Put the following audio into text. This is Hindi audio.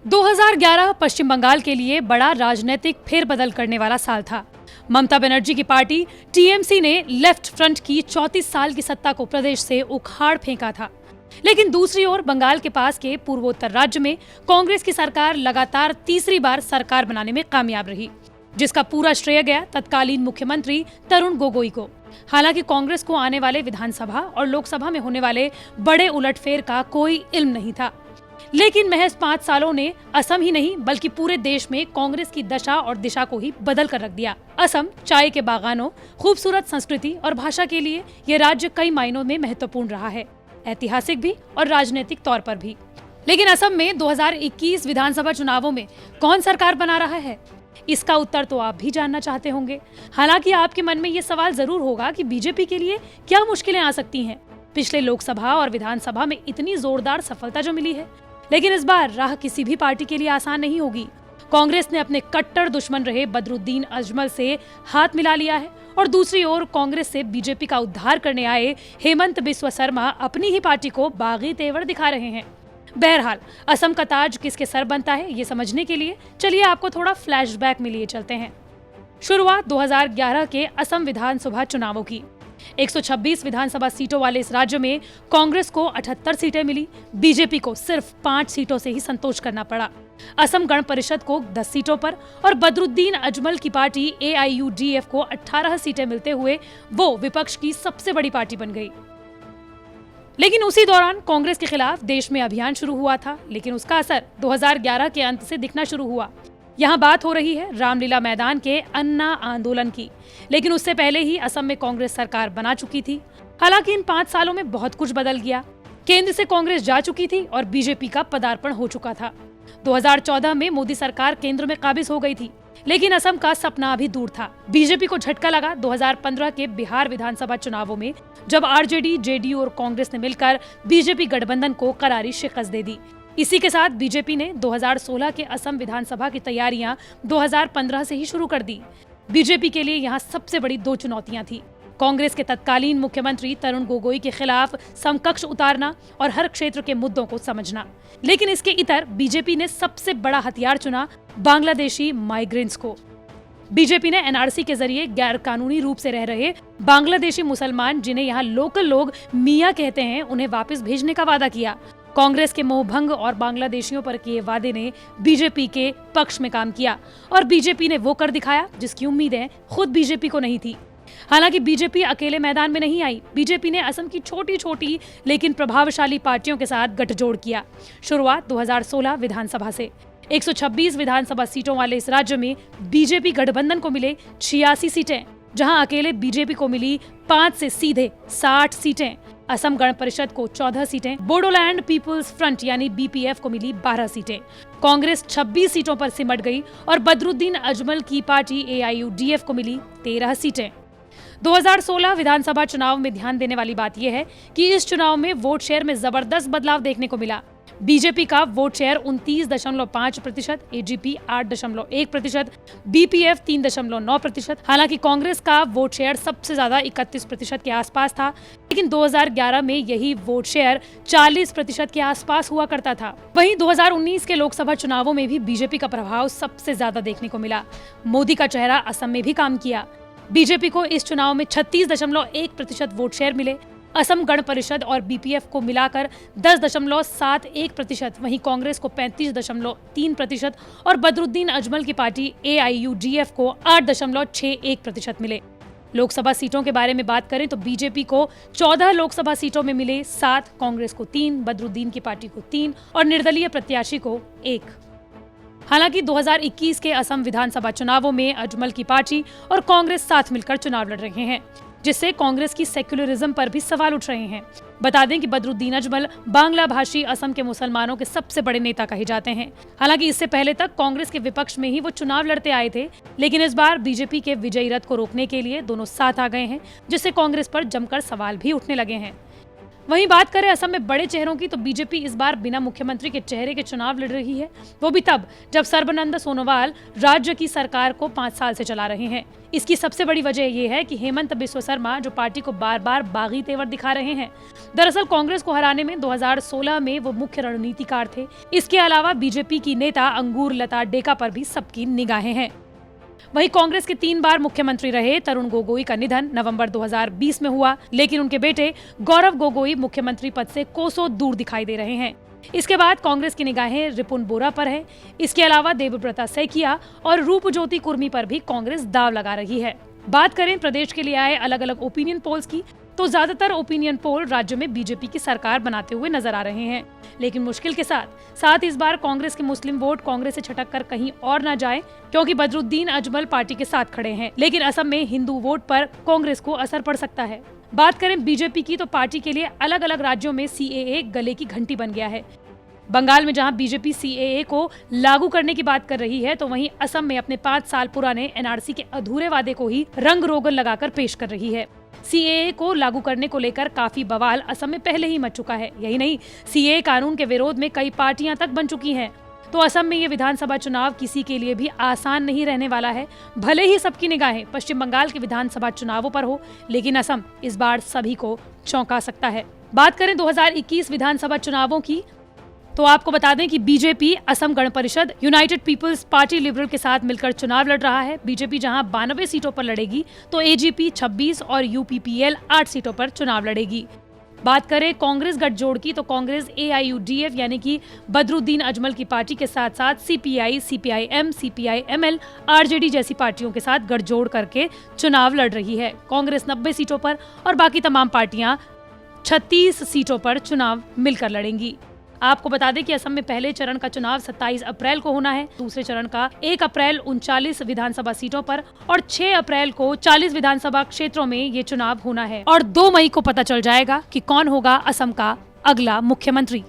2011 पश्चिम बंगाल के लिए बड़ा राजनीतिक फेरबदल करने वाला साल था। ममता बनर्जी की पार्टी टीएमसी ने लेफ्ट फ्रंट की 34 साल की सत्ता को प्रदेश से उखाड़ फेंका था। लेकिन दूसरी ओर बंगाल के पास के पूर्वोत्तर राज्य में कांग्रेस की सरकार लगातार तीसरी बार सरकार बनाने में कामयाब रही, जिसका पूरा श्रेय गया तत्कालीन मुख्यमंत्री तरुण गोगोई को। हालांकि कांग्रेस को आने वाले विधानसभा और लोकसभा में होने वाले बड़े उलटफेर का कोई इल्म नहीं था, लेकिन महज 5 सालों ने असम ही नहीं बल्कि पूरे देश में कांग्रेस की दशा और दिशा को ही बदल कर रख दिया। असम चाय के बागानों, खूबसूरत संस्कृति और भाषा के लिए ये राज्य कई मायनों में महत्वपूर्ण रहा है, ऐतिहासिक भी और राजनीतिक तौर पर भी। लेकिन असम में 2021 विधानसभा चुनावों में कौन सरकार बना रहा है, इसका उत्तर तो आप भी जानना चाहते होंगे। हालांकि आपके मन में ये सवाल जरूर होगा कि बीजेपी के लिए क्या मुश्किलें आ सकती हैं। पिछले लोकसभा और विधानसभा में इतनी जोरदार सफलता जो मिली है, लेकिन इस बार राह किसी भी पार्टी के लिए आसान नहीं होगी। कांग्रेस ने अपने कट्टर दुश्मन रहे बदरुद्दीन अजमल से हाथ मिला लिया है और दूसरी ओर कांग्रेस से बीजेपी का उद्धार करने आए हेमंत बिस्वा शर्मा अपनी ही पार्टी को बागी तेवर दिखा रहे हैं। बहरहाल असम का ताज किसके सर बनता है, ये समझने के लिए चलिए आपको थोड़ा फ्लैशबैक में लिए चलते हैं। शुरुआत 2011 के असम विधानसभा चुनावों की। 126 विधानसभा सीटों वाले इस राज्य में कांग्रेस को 78 सीटें मिली, बीजेपी को सिर्फ 5 सीटों से ही संतोष करना पड़ा। असम गण परिषद को 10 सीटों पर और बदरुद्दीन अजमल की पार्टी AIUDF को 18 सीटें मिलते हुए वो विपक्ष की सबसे बड़ी पार्टी बन गई। लेकिन उसी दौरान कांग्रेस के खिलाफ देश में अभियान शुरू हुआ था, लेकिन उसका असर 2011 के अंत से दिखना शुरू हुआ। यहाँ बात हो रही है रामलीला मैदान के अन्ना आंदोलन की, लेकिन उससे पहले ही असम में कांग्रेस सरकार बना चुकी थी। हालांकि इन 5 सालों में बहुत कुछ बदल गया। केंद्र से कांग्रेस जा चुकी थी और बीजेपी का पदार्पण हो चुका था। 2014 में मोदी सरकार केंद्र में काबिज हो गई थी, लेकिन असम का सपना अभी दूर था। बीजेपी को झटका लगा 2015 के बिहार विधानसभा चुनावों में, जब RJD, JDU और कांग्रेस ने मिलकर बीजेपी गठबंधन को करारी शिकस्त दे दी। इसी के साथ बीजेपी ने 2016 के असम विधानसभा की तैयारियां 2015 से ही शुरू कर दी। बीजेपी के लिए यहाँ सबसे बड़ी 2 चुनौतियां थी। कांग्रेस के तत्कालीन मुख्यमंत्री तरुण गोगोई के खिलाफ समकक्ष उतारना और हर क्षेत्र के मुद्दों को समझना। लेकिन इसके इतर बीजेपी ने सबसे बड़ा हथियार चुना बांग्लादेशी माइग्रेंट्स को। बीजेपी ने NRC के जरिए गैर कानूनी रूप से रह रहे बांग्लादेशी मुसलमान, जिन्हें यहाँ लोकल लोग मियाँ कहते हैं, उन्हें वापस भेजने का वादा किया। कांग्रेस के मोहभंग और बांग्लादेशियों पर किए वादे ने बीजेपी के पक्ष में काम किया और बीजेपी ने वो कर दिखाया जिसकी उम्मीदें खुद बीजेपी को नहीं थी। हालांकि बीजेपी अकेले मैदान में नहीं आई। बीजेपी ने असम की छोटी छोटी लेकिन प्रभावशाली पार्टियों के साथ गठजोड़ किया। शुरुआत 2016 विधानसभा से। 126 विधानसभा सीटों वाले इस राज्य में बीजेपी गठबंधन को मिले 86 सीटें, जहां अकेले बीजेपी को मिली 5 से सीधे 60 सीटें। असम गण परिषद को 14 सीटें, बोडोलैंड पीपुल्स फ्रंट यानी BPF को मिली 12 सीटें। कांग्रेस 26 सीटों पर सिमट गई और बदरुद्दीन अजमल की पार्टी AIUDF को मिली 13 सीटें। 2016 विधानसभा चुनाव में ध्यान देने वाली बात यह है कि इस चुनाव में वोट शेयर में जबरदस्त बदलाव देखने को मिला। बीजेपी का वोट शेयर 29.5%, AGP 8.1%, BPF 3.9%। हालांकि कांग्रेस का वोट शेयर सबसे ज्यादा 31% के आसपास था, लेकिन 2011 में यही वोट शेयर 40% के आसपास हुआ करता था। वहीं 2019 के लोकसभा चुनावों में भी बीजेपी का प्रभाव सबसे ज्यादा देखने को मिला। मोदी का चेहरा असम में भी काम किया। बीजेपी को इस चुनाव में 36.1% वोट शेयर मिले। असम गण परिषद और BPF को मिलाकर 10.71%, वहीं कांग्रेस को 35.3% और बदरुद्दीन अजमल की पार्टी AIUDF को 8.61% मिले। लोकसभा सीटों के बारे में बात करें तो बीजेपी को 14 लोकसभा सीटों में मिले 7, कांग्रेस को 3, बदरुद्दीन की पार्टी को 3 और निर्दलीय प्रत्याशी को 1। हालांकि 2021 के असम विधानसभा चुनावों में अजमल की पार्टी और कांग्रेस साथ मिलकर चुनाव लड़ रहे हैं, जिससे कांग्रेस की सेक्युलरिज्म पर भी सवाल उठ रहे हैं। बता दें कि बदरुद्दीन अजमल बांग्ला भाषी असम के मुसलमानों के सबसे बड़े नेता कहे जाते हैं। हालांकि इससे पहले तक कांग्रेस के विपक्ष में ही वो चुनाव लड़ते आए थे, लेकिन इस बार बीजेपी के विजयी रथ को रोकने के लिए दोनों साथ आ गए हैं, जिससे कांग्रेस पर जमकर सवाल भी उठने लगे हैं। वहीं बात करें असम में बड़े चेहरों की, तो बीजेपी इस बार बिना मुख्यमंत्री के चेहरे के चुनाव लड़ रही है, वो भी तब जब सर्बानंद सोनोवाल राज्य की सरकार को 5 साल से चला रहे हैं। इसकी सबसे बड़ी वजह यह है कि हेमंत बिस्वा शर्मा जो पार्टी को बार बार बागी तेवर दिखा रहे हैं। दरअसल कांग्रेस को हराने में 2016 में वो मुख्य रणनीतिकार थे। इसके अलावा बीजेपी की नेता अंगूर लता डेका पर भी सबकी निगाहें हैं। वहीं कांग्रेस के 3 बार मुख्यमंत्री रहे तरुण गोगोई का निधन नवंबर 2020 में हुआ, लेकिन उनके बेटे गौरव गोगोई मुख्यमंत्री पद से कोसों दूर दिखाई दे रहे हैं। इसके बाद कांग्रेस की निगाहें रिपुन बोरा पर है। इसके अलावा देवव्रता सैकिया और रूपज्योति कुर्मी पर भी कांग्रेस दांव लगा रही है। बात करें प्रदेश के लिए आए अलग अलग ओपिनियन पोल्स की, तो ज्यादातर ओपिनियन पोल राज्य में बीजेपी की सरकार बनाते हुए नजर आ रहे हैं, लेकिन मुश्किल के साथ इस बार कांग्रेस के मुस्लिम वोट कांग्रेस से छटक कर कहीं और न जाए, क्योंकि बदरुद्दीन अजमल पार्टी के साथ खड़े हैं। लेकिन असम में हिंदू वोट पर कांग्रेस को असर पड़ सकता है। बात करें बीजेपी की, तो पार्टी के लिए अलग अलग राज्यों में सीएए गले की घंटी बन गया है। बंगाल में जहां बीजेपी सीएए को लागू करने की बात कर रही है, तो वहीं असम में अपने 5 साल पुराने एनआरसी के अधूरे वादे को ही रंग रोगन लगाकर पेश कर रही है। सीएए को लागू करने को लेकर काफी बवाल असम में पहले ही मच चुका है। यही नहीं, सीएए कानून के विरोध में कई पार्टियां तक बन चुकी हैं। तो असम में ये विधानसभा चुनाव किसी के लिए भी आसान नहीं रहने वाला है। भले ही सबकी निगाहें पश्चिम बंगाल के विधानसभा चुनावों पर हो, लेकिन असम इस बार सभी को चौंका सकता है। बात करें 2021 विधानसभा चुनावों की, तो आपको बता दें कि BJP Assam Gana Parishad United peoples party liberal के साथ मिलकर चुनाव लड़ रहा है। बीजेपी जहां 92 सीटों पर लड़ेगी, तो एजीपी 26 और यूपीपीएल 8 सीटों पर चुनाव लड़ेगी। बात करें कांग्रेस गठजोड़ की, तो कांग्रेस एआईयूडीएफ यानी कि बदरुद्दीन अजमल की पार्टी के साथ साथ सीपीआई, सीपीआईएम, सीपीआईएमएल, आरजेडी जैसी पार्टियों के साथ गठजोड़ करके चुनाव लड़ रही है। कांग्रेस 90 सीटों पर और बाकी तमाम पार्टियां 36 सीटों पर चुनाव मिलकर लड़ेंगी। आपको बता दें कि असम में पहले चरण का चुनाव 27 अप्रैल को होना है, दूसरे चरण का 1 अप्रैल 39 विधानसभा सीटों पर और 6 अप्रैल को 40 विधानसभा क्षेत्रों में ये चुनाव होना है और 2 मई को पता चल जाएगा कि कौन होगा असम का अगला मुख्यमंत्री।